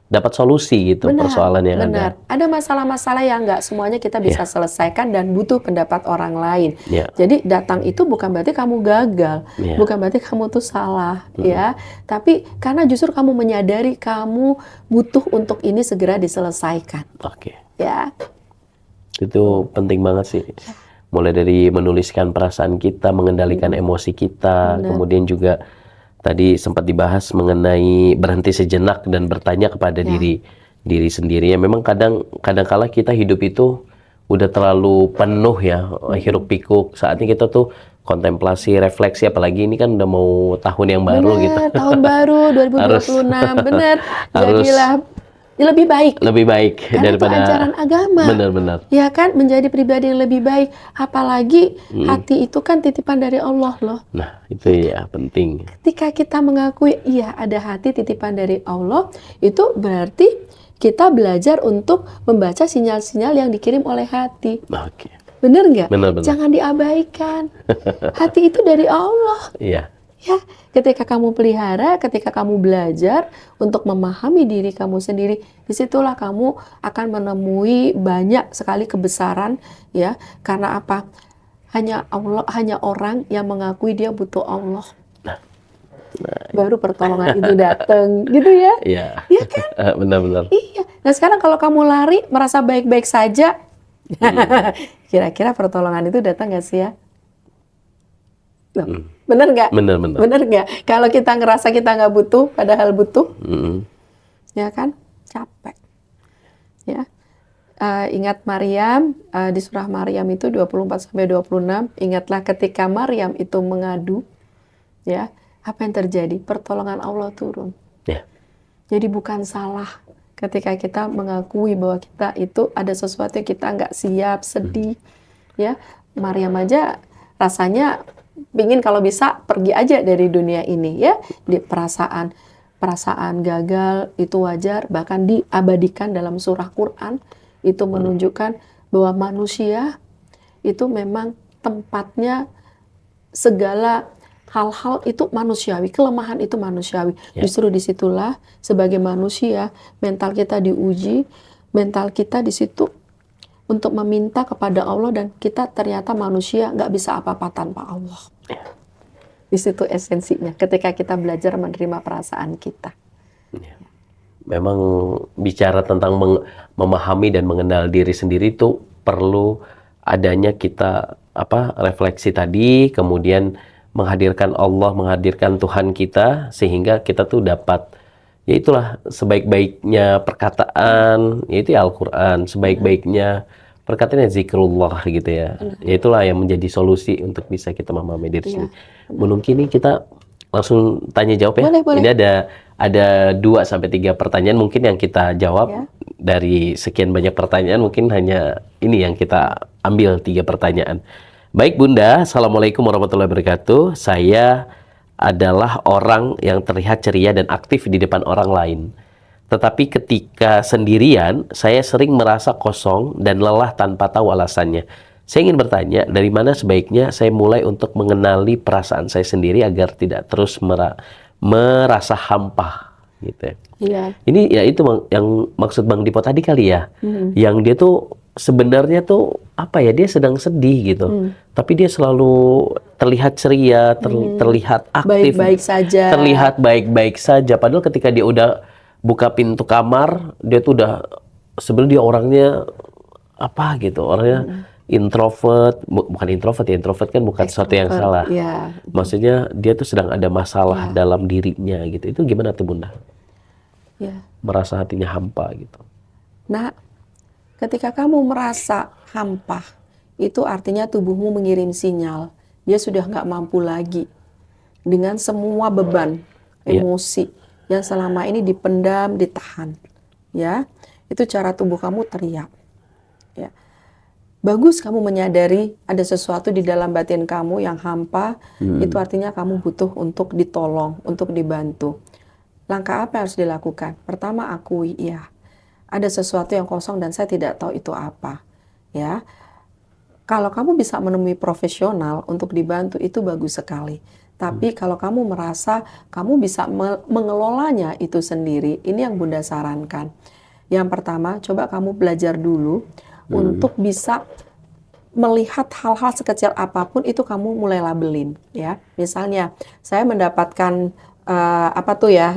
dapat solusi gitu Benar, persoalan yang benar. ada. Ada masalah-masalah yang nggak semuanya kita bisa selesaikan dan butuh pendapat orang lain. Ya, Jadi datang itu bukan berarti kamu gagal, ya. bukan berarti kamu tuh salah, ya. Tapi karena justru kamu menyadari kamu butuh untuk ini segera diselesaikan, Oke. ya. Itu penting banget sih. Mulai dari menuliskan perasaan kita, mengendalikan emosi kita, kemudian juga tadi sempat dibahas mengenai berhenti sejenak dan bertanya kepada diri sendiri. Ya memang kadang-kala kita hidup itu udah terlalu penuh ya, hiruk pikuk. Saatnya kita tuh kontemplasi, refleksi, apalagi ini kan udah mau tahun yang baru Benar, gitu. tahun baru 2026, benar. harus Jadilah lebih baik. lebih baik Karena daripada itu ajaran agama. benar-benar. Ya kan, menjadi pribadi yang lebih baik. Apalagi hati itu kan titipan dari Allah loh. Nah, itu ya penting. Ketika kita mengakui, iya ada hati titipan dari Allah, itu berarti kita belajar untuk membaca sinyal-sinyal yang dikirim oleh hati. Oke. Bener nggak? Benar-benar. Jangan diabaikan. Hati itu dari Allah. Iya. Ya, ketika kamu pelihara, ketika kamu belajar untuk memahami diri kamu sendiri, disitulah kamu akan menemui banyak sekali kebesaran, ya. Karena apa? Hanya Allah, hanya orang yang mengakui dia butuh Allah. Baru pertolongan itu datang, gitu ya? Iya. Iya kan? Benar-benar. Iya. Nah sekarang kalau kamu lari, merasa baik-baik saja, kira-kira pertolongan itu datang nggak sih ya? Loh, bener nggak? Benar-benar. Bener nggak? Kalau kita ngerasa kita nggak butuh, padahal butuh, ya kan? Capek. Ya. Ingat Maryam, di surah Maryam itu 24-26, ingatlah ketika Maryam itu mengadu, ya, apa yang terjadi? Pertolongan Allah turun. Ya. Jadi bukan salah ketika kita mengakui bahwa kita itu ada sesuatu yang kita nggak siap, sedih, ya. Maryam aja rasanya pingin kalau bisa pergi aja dari dunia ini, ya. Di perasaan gagal itu wajar, bahkan diabadikan dalam surah Quran itu menunjukkan bahwa manusia itu memang tempatnya segala hal-hal itu manusiawi, kelemahan itu manusiawi. Justru disitulah sebagai manusia mental kita diuji, mental kita di situ untuk meminta kepada Allah, dan kita ternyata manusia nggak bisa apa-apa tanpa Allah. Di situ esensinya ketika kita belajar menerima perasaan kita. Memang bicara tentang memahami dan mengenal diri sendiri itu perlu adanya kita refleksi tadi, kemudian menghadirkan Allah, menghadirkan Tuhan kita, sehingga kita tuh dapat, ya itulah sebaik-baiknya perkataan, yaitu Al-Quran, sebaik-baiknya perkataannya zikrullah gitu ya. Ya itulah yang menjadi solusi untuk bisa kita memahami diri sendiri. Mungkin ini kita langsung tanya jawab ya. Boleh. Ini ada 2-3 pertanyaan mungkin yang kita jawab. Dari sekian banyak pertanyaan mungkin hanya ini yang kita ambil 3 pertanyaan. Baik Bunda, Assalamualaikum warahmatullahi wabarakatuh. Saya adalah orang yang terlihat ceria dan aktif di depan orang lain. Tetapi ketika sendirian, saya sering merasa kosong dan lelah tanpa tahu alasannya. Saya ingin bertanya, dari mana sebaiknya saya mulai untuk mengenali perasaan saya sendiri agar tidak terus merasa hampa, gitu. Iya. Ini ya itu yang maksud Bang Dipo tadi kali ya, yang dia tuh sebenarnya tuh dia sedang sedih gitu, tapi dia selalu terlihat ceria, terlihat aktif, Baik-baik saja. terlihat baik-baik saja. Padahal ketika dia udah buka pintu kamar, dia tuh udah sebenarnya dia orangnya apa gitu, orangnya introvert, bukan introvert ya, introvert kan bukan sesuatu yang salah. Ya. Maksudnya dia tuh sedang ada masalah dalam dirinya gitu. Itu gimana tuh Bunda? Ya. Merasa hatinya hampa gitu. Nah, ketika kamu merasa hampa, itu artinya tubuhmu mengirim sinyal. Dia sudah nggak mampu lagi dengan semua beban, emosi yang selama ini dipendam, ditahan. Ya, itu cara tubuh kamu teriak. Ya. Bagus kamu menyadari ada sesuatu di dalam batin kamu yang hampa, itu artinya kamu butuh untuk ditolong, untuk dibantu. Langkah apa yang harus dilakukan? Pertama, akui, ya, ada sesuatu yang kosong dan saya tidak tahu itu apa. Ya, kalau kamu bisa menemui profesional untuk dibantu, itu bagus sekali. Tapi kalau kamu merasa kamu bisa mengelolanya itu sendiri, ini yang Bunda sarankan. Yang pertama, coba kamu belajar dulu untuk bisa melihat hal-hal sekecil apapun itu kamu mulai labelin, ya. Misalnya, saya mendapatkan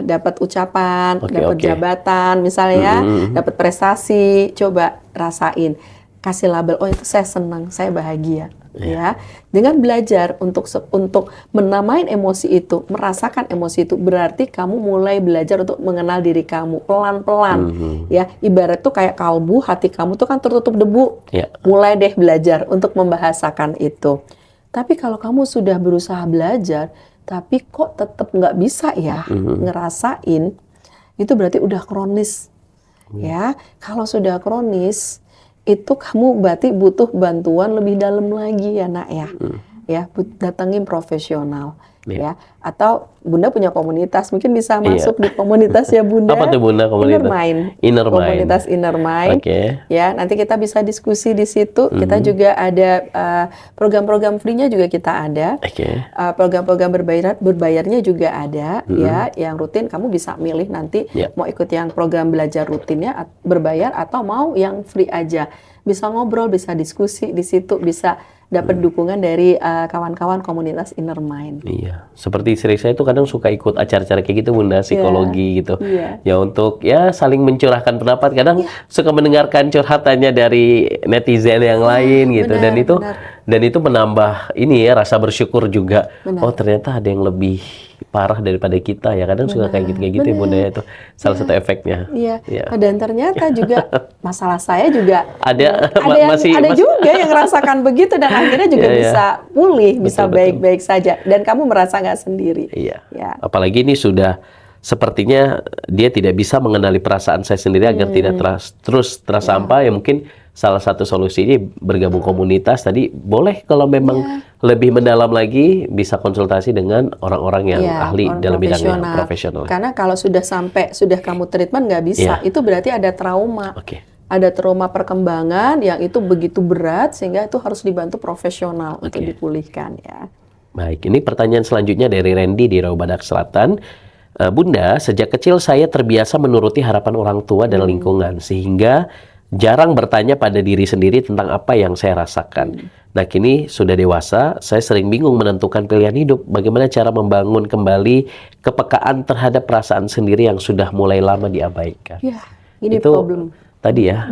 dapat ucapan, dapat jabatan, misalnya ya, dapat prestasi, coba rasain, kasih label, oh itu saya senang, saya bahagia. Ya, dengan belajar untuk menamain emosi itu, merasakan emosi itu, berarti kamu mulai belajar untuk mengenal diri kamu pelan-pelan. Ya, ibarat tuh kayak kalbu, hati kamu tuh kan tertutup debu. Mulai deh belajar untuk membahasakan itu. Tapi kalau kamu sudah berusaha belajar, tapi kok tetap nggak bisa ya ngerasain, itu berarti udah kronis. Ya, kalau sudah kronis, itu kamu berarti butuh bantuan lebih dalam lagi ya nak ya. Ya, datangin profesional. Ya, atau Bunda punya komunitas, mungkin bisa masuk di komunitas ya Bunda. Apa tuh Bunda komunitas? Inner Mind. Komunitas Inner Mind. Ya, nanti kita bisa diskusi di situ. Kita juga ada program-program free-nya juga kita ada. Program-program berbayarnya juga ada. Ya, yang rutin kamu bisa milih nanti mau ikut yang program belajar rutinnya berbayar atau mau yang free aja. Bisa ngobrol, bisa diskusi di situ, bisa dapat dukungan dari kawan-kawan komunitas Inner Mind. Iya, seperti istri saya itu kadang suka ikut acara-acara kayak gitu Bunda, psikologi gitu. Ya untuk ya saling mencurahkan pendapat, kadang suka mendengarkan curhatannya dari netizen yang lain gitu. Dan itu menambah ini ya rasa bersyukur juga. Oh, ternyata ada yang lebih parah daripada kita ya. Kadang suka kayak gitu ya Bunda, itu salah satu efeknya. Iya. Dan ternyata juga masalah saya juga ada masih juga yang merasakan begitu dan akhirnya juga bisa pulih, bisa baik-baik saja dan kamu merasa nggak sendiri. Iya. Apalagi ini sudah sepertinya dia tidak bisa mengenali perasaan saya sendiri agar tidak terus terasa hampa. Ya mungkin salah satu solusi ini bergabung komunitas tadi, boleh kalau memang lebih mendalam lagi bisa konsultasi dengan orang-orang yang ahli dalam bidangnya, profesional. Karena kalau sudah kamu treatment nggak bisa, itu berarti ada trauma. Ada trauma perkembangan yang itu begitu berat sehingga itu harus dibantu profesional untuk dipulihkan ya. Baik, ini pertanyaan selanjutnya dari Randy di Rawabadak Selatan. Bunda, sejak kecil saya terbiasa menuruti harapan orang tua dan lingkungan sehingga jarang bertanya pada diri sendiri tentang apa yang saya rasakan. Nah, kini sudah dewasa, saya sering bingung menentukan pilihan hidup. Bagaimana cara membangun kembali kepekaan terhadap perasaan sendiri yang sudah mulai lama diabaikan? Ya, ini itu problem. Tadi ya.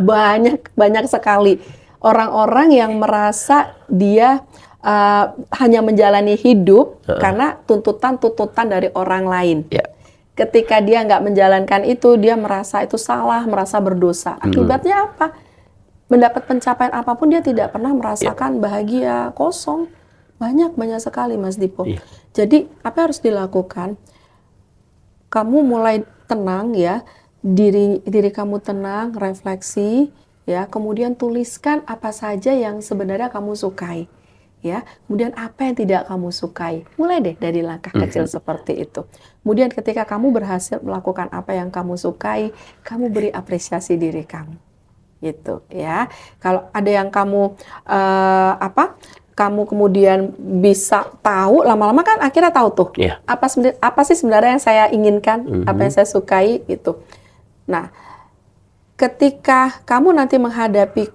Banyak sekali orang-orang yang merasa dia hanya menjalani hidup karena tuntutan dari orang lain. Ketika dia nggak menjalankan itu, dia merasa itu salah, merasa berdosa. Akibatnya apa? Mendapat pencapaian apapun dia tidak pernah merasakan bahagia, kosong. Banyak sekali Mas Dipo. Jadi apa yang harus dilakukan? Kamu mulai tenang ya, diri kamu tenang, refleksi ya, kemudian tuliskan apa saja yang sebenarnya kamu sukai. Ya, kemudian apa yang tidak kamu sukai, mulai deh dari langkah kecil seperti itu. Kemudian ketika kamu berhasil melakukan apa yang kamu sukai, kamu beri apresiasi diri kamu, gitu ya. Kalau ada yang kamu kamu kemudian bisa tahu, lama-lama kan akhirnya tahu tuh apa sih sebenarnya yang saya inginkan, apa yang saya sukai itu. Nah, ketika kamu nanti menghadapi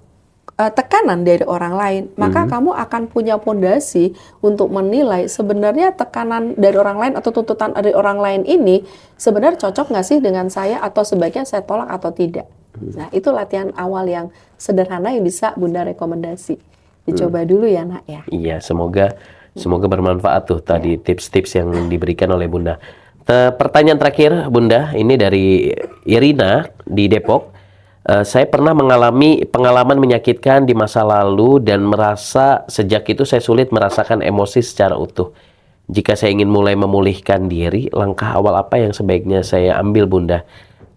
tekanan dari orang lain, maka kamu akan punya pondasi untuk menilai sebenarnya tekanan dari orang lain atau tuntutan dari orang lain ini sebenarnya cocok nggak sih dengan saya atau sebaiknya saya tolak atau tidak. Nah, itu latihan awal yang sederhana yang bisa Bunda rekomendasi. Dicoba dulu ya, Nak ya. Iya, semoga bermanfaat tuh tadi tips-tips yang diberikan oleh Bunda. Pertanyaan terakhir Bunda, ini dari Irina di Depok. Saya pernah mengalami pengalaman menyakitkan di masa lalu dan merasa sejak itu saya sulit merasakan emosi secara utuh. Jika saya ingin mulai memulihkan diri, langkah awal apa yang sebaiknya saya ambil Bunda?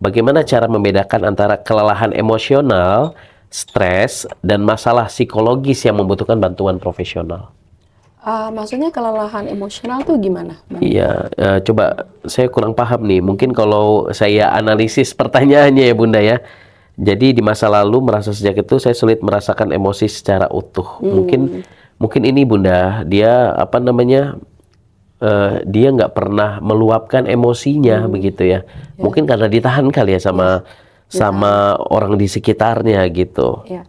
Bagaimana cara membedakan antara kelelahan emosional, stres, dan masalah psikologis yang membutuhkan bantuan profesional? Maksudnya kelelahan emosional tuh gimana, Bang? Iya, coba saya kurang paham nih. Mungkin kalau saya analisis pertanyaannya ya Bunda ya. Jadi di masa lalu merasa sejak itu saya sulit merasakan emosi secara utuh. Mungkin ini Bunda, dia apa namanya? Dia nggak pernah meluapkan emosinya begitu ya. Mungkin karena ditahan kali ya sama orang di sekitarnya gitu. Ya.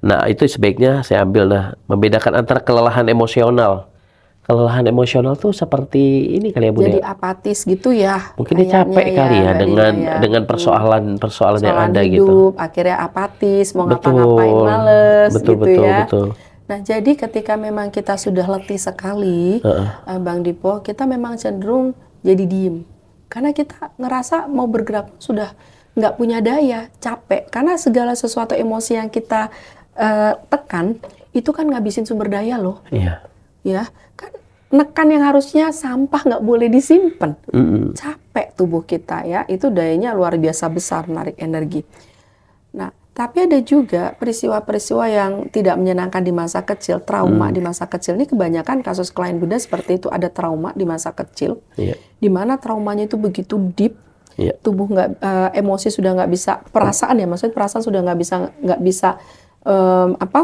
Nah, itu sebaiknya saya ambil membedakan antara kelelahan emosional. Kelelahan emosional tuh seperti ini kali ya Bunda. Jadi apatis gitu ya. Mungkin dia capek kali ya dengan persoalan yang ada hidup, gitu. akhirnya apatis, mau ngapa-ngapain males gitu ya. Betul. Nah, jadi ketika memang kita sudah letih sekali, Bang Dipo, kita memang cenderung jadi diem. Karena kita ngerasa mau bergerak sudah nggak punya daya, capek. Karena segala sesuatu emosi yang kita tekan, itu kan ngabisin sumber daya loh. Iya. Ya, kan nekan yang harusnya sampah nggak boleh disimpan. Capek tubuh kita ya, itu dayanya luar biasa besar narik energi. Nah, tapi ada juga peristiwa-peristiwa yang tidak menyenangkan di masa kecil, trauma di masa kecil. Ini kebanyakan kasus klien Bunda seperti itu, ada trauma di masa kecil, di mana traumanya itu begitu deep, tubuh emosi sudah nggak bisa, perasaan ya, maksudnya perasaan sudah nggak bisa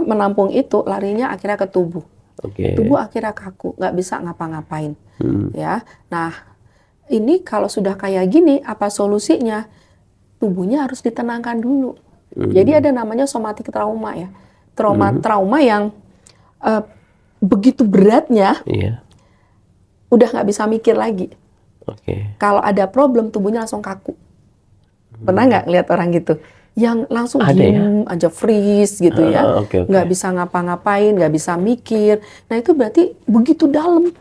menampung itu, larinya akhirnya ke tubuh. Tubuh akhirnya kaku, nggak bisa ngapa-ngapain. Ya, nah ini kalau sudah kayak gini, apa solusinya? Tubuhnya harus ditenangkan dulu. Jadi ada namanya somatik trauma ya, trauma yang begitu beratnya, udah nggak bisa mikir lagi. Kalau ada problem, tubuhnya langsung kaku. Pernah nggak lihat orang gitu? Yang langsung diem aja, freeze gitu ya, nggak bisa ngapa-ngapain, nggak bisa mikir. Nah itu berarti begitu dalam,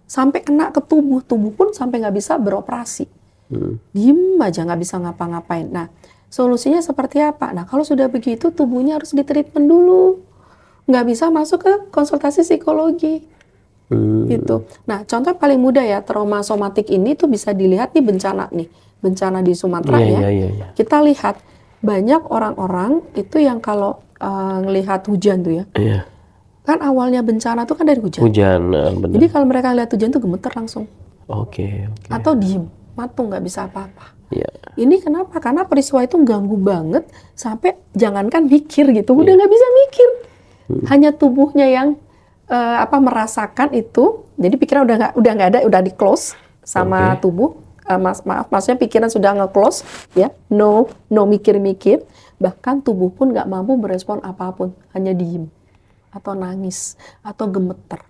sampai kena ke tubuh pun sampai nggak bisa beroperasi. Diem aja, nggak bisa ngapa-ngapain. Nah solusinya seperti apa? Nah kalau sudah begitu, tubuhnya harus ditreatment dulu. Nggak bisa masuk ke konsultasi psikologi. Gitu. Nah contoh paling mudah ya, trauma somatik ini tuh bisa dilihat nih bencana di Sumatera ya. Kita lihat banyak orang-orang itu yang kalau ngelihat hujan tuh ya, kan awalnya bencana tuh kan dari hujan. Benar. Jadi kalau mereka lihat hujan tuh gemeter langsung. Atau diem, matung, nggak bisa apa-apa. Ini kenapa? Karena peristiwa itu ganggu banget sampai jangankan mikir gitu, udah nggak bisa mikir. Hanya tubuhnya yang merasakan itu. Jadi pikiran udah nggak ada, udah di close sama tubuh. Maksudnya pikiran sudah nge-close ya, no mikir-mikir, bahkan tubuh pun nggak mampu merespon apapun, hanya diem atau nangis atau gemeter.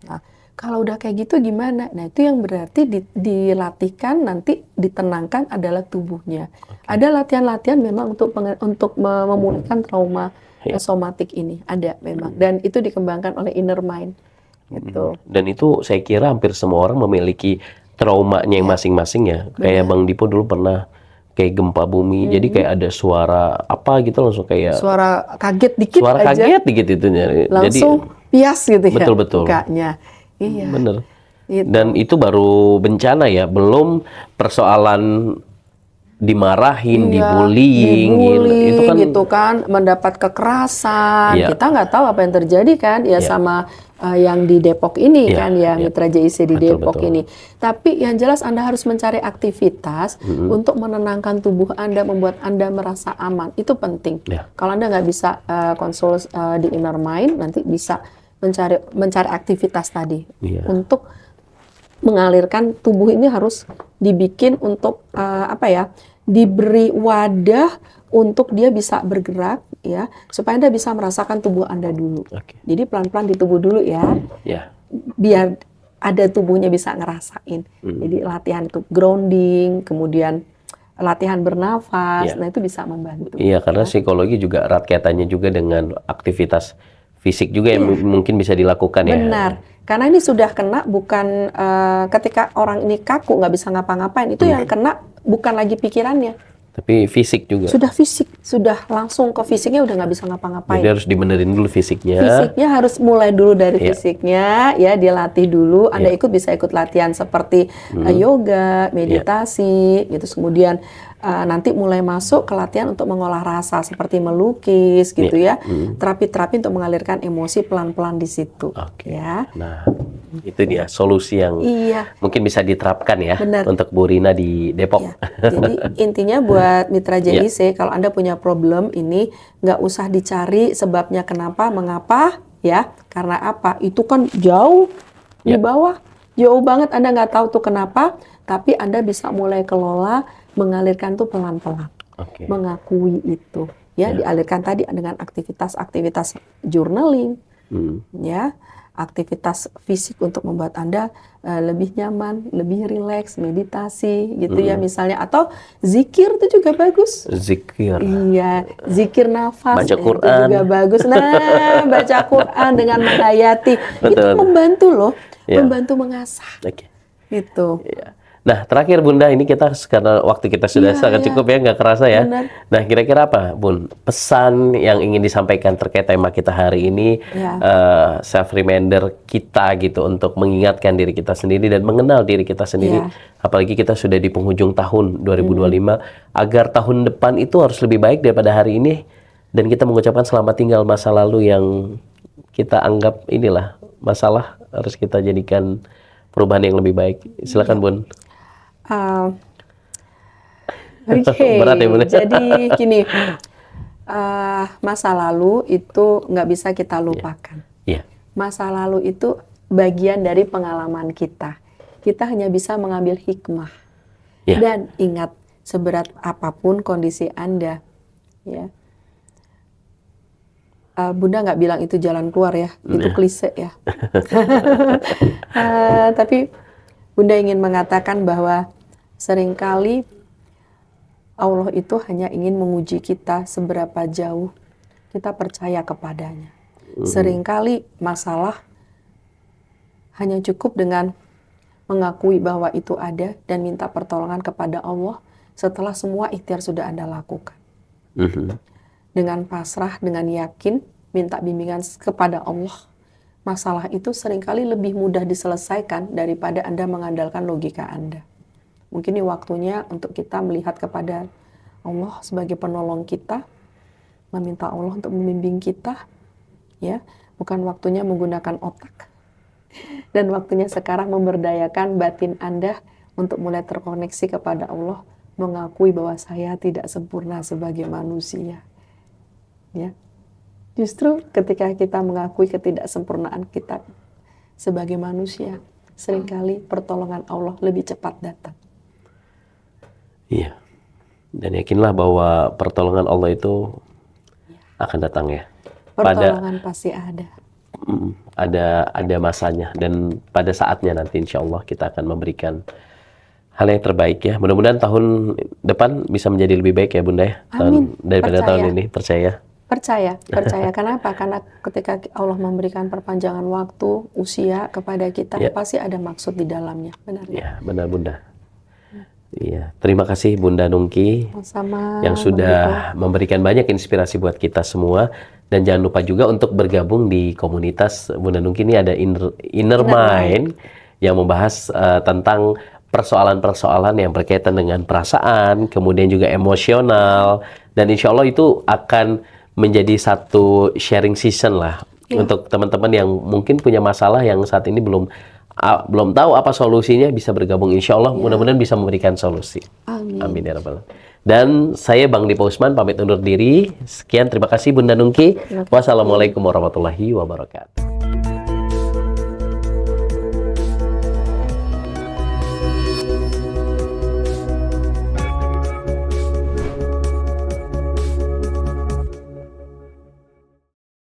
Nah, kalau udah kayak gitu gimana? Nah itu yang berarti dilatihkan, nanti ditenangkan adalah tubuhnya. Ada latihan-latihan memang untuk memulihkan trauma somatik ini, ada memang, dan itu dikembangkan oleh inner mind. Gitu. Dan itu saya kira hampir semua orang memiliki traumanya yang masing-masing ya. Kayak Bang Dipo dulu pernah kayak gempa bumi, jadi kayak ada suara apa gitu langsung kayak suara kaget dikit suara aja. Kaget dikit itu langsung jadi, pias gitu ya. Betul. Mukanya. Iya. Bener. Gitu. Dan itu baru bencana ya, belum persoalan dimarahin, dibullying itu kan gitu kan, mendapat kekerasan. Kita nggak tahu apa yang terjadi kan ya sama yang di Depok ini kan, yang Mitra JIC di Depok ini. Tapi yang jelas Anda harus mencari aktivitas untuk menenangkan tubuh Anda, membuat Anda merasa aman. Itu penting. Kalau Anda nggak bisa konsul di inner mind, nanti bisa mencari aktivitas tadi untuk mengalirkan tubuh ini. Harus dibikin untuk diberi wadah untuk dia bisa bergerak ya, supaya Anda bisa merasakan tubuh Anda dulu. Oke. Jadi pelan-pelan di tubuh dulu ya, Ya. biar ada tubuhnya bisa ngerasain. Jadi latihan untuk grounding, kemudian latihan bernafas, Ya. nah itu bisa membantu. Iya, karena psikologi juga erat kaitannya juga dengan aktivitas fisik juga yang mungkin bisa dilakukan ya. Benar, karena ini sudah kena bukan ketika orang ini kaku nggak bisa ngapa-ngapain, itu yang kena bukan lagi pikirannya, Tapi fisik juga. sudah fisik, sudah langsung ke fisiknya udah nggak bisa ngapa-ngapain. Jadi harus dibenerin dulu fisiknya. Fisiknya harus mulai dulu dari Iya. fisiknya, ya dilatih dulu. Anda bisa ikut latihan seperti yoga, meditasi, gitu. Kemudian nanti mulai masuk ke latihan untuk mengolah rasa seperti melukis, gitu ya. Terapi-terapi untuk mengalirkan emosi pelan-pelan di situ. Oke. Ya. Nah, itu dia solusi yang Iya. mungkin bisa diterapkan ya Benar. untuk Bu Rina di Depok. Ya, jadi intinya buat mitra JIC, kalau Anda punya problem ini, nggak usah dicari sebabnya kenapa, mengapa, ya. Karena apa? Itu kan jauh di bawah, jauh banget Anda nggak tahu tuh kenapa, tapi Anda bisa mulai kelola, mengalirkan tuh pelan-pelan. Oke. Mengakui itu, ya, dialirkan tadi dengan aktivitas journaling, ya. Aktivitas fisik untuk membuat Anda lebih nyaman, lebih rileks, meditasi gitu ya misalnya, atau zikir itu juga bagus. Zikir. Iya, zikir nafas Baca itu Quran. juga bagus. Nah, baca Quran dengan menghayati itu Betul. membantu loh, Iya. membantu mengasah Oke. gitu. Iya. Nah, terakhir Bunda, ini kita karena waktu kita sudah sangat cukup ya, nggak kerasa ya. Benar. Nah, kira-kira apa, Bun? Pesan yang ingin disampaikan terkait tema kita hari ini, self reminder kita gitu untuk mengingatkan diri kita sendiri dan mengenal diri kita sendiri. Apalagi kita sudah di penghujung tahun 2025, agar tahun depan itu harus lebih baik daripada hari ini. Dan kita mengucapkan selamat tinggal masa lalu yang kita anggap inilah masalah, harus kita jadikan perubahan yang lebih baik. Silakan, Bun. Oke, Berat ya, Bun? jadi gini, masa lalu itu nggak bisa kita lupakan. Iya. Masa lalu itu bagian dari pengalaman kita. Kita hanya bisa mengambil hikmah. Ya. Dan ingat, seberat apapun kondisi Anda, ya. Bunda nggak bilang itu jalan keluar ya, itu klise ya. Tapi Bunda ingin mengatakan bahwa seringkali Allah itu hanya ingin menguji kita seberapa jauh kita percaya kepadanya. Seringkali masalah hanya cukup dengan mengakui bahwa itu ada dan minta pertolongan kepada Allah setelah semua ikhtiar sudah Anda lakukan. Dengan pasrah, dengan yakin, minta bimbingan kepada Allah. Masalah itu seringkali lebih mudah diselesaikan daripada Anda mengandalkan logika Anda. Mungkin ini waktunya untuk kita melihat kepada Allah sebagai penolong kita, meminta Allah untuk membimbing kita, ya, bukan waktunya menggunakan otak. Dan waktunya sekarang memberdayakan batin Anda untuk mulai terkoneksi kepada Allah, mengakui bahwa saya tidak sempurna sebagai manusia. Ya. Justru ketika kita mengakui ketidaksempurnaan kita sebagai manusia, seringkali pertolongan Allah lebih cepat datang. Iya. Dan yakinlah bahwa pertolongan Allah itu akan datang ya. Pertolongan pasti ada. Ada masanya, dan pada saatnya nanti insya Allah kita akan memberikan hal yang terbaik ya. Mudah-mudahan tahun depan bisa menjadi lebih baik ya, Bunda ya. Amin. Daripada Percaya. tahun ini, percaya. Percaya. Kenapa? Karena ketika Allah memberikan perpanjangan waktu, usia kepada kita, pasti ada maksud di dalamnya. Benar ya? Ya, benar Bunda. Iya, terima kasih Bunda Nungki Sama yang sudah memberikan banyak inspirasi buat kita semua. Dan jangan lupa juga untuk bergabung di komunitas Bunda Nungki. Ini ada Inner Mind yang membahas tentang persoalan-persoalan yang berkaitan dengan perasaan, kemudian juga emosional, dan insya Allah itu akan menjadi satu sharing season lah untuk teman-teman yang mungkin punya masalah yang saat ini belum tahu apa solusinya, bisa bergabung insya Allah, mudah-mudahan bisa memberikan solusi. Amin. Amin ya rabbal alamin. Dan saya Bang Dipo Usman pamit undur diri. Sekian, terima kasih Bunda Nungki. Wassalamualaikum warahmatullahi wabarakatuh.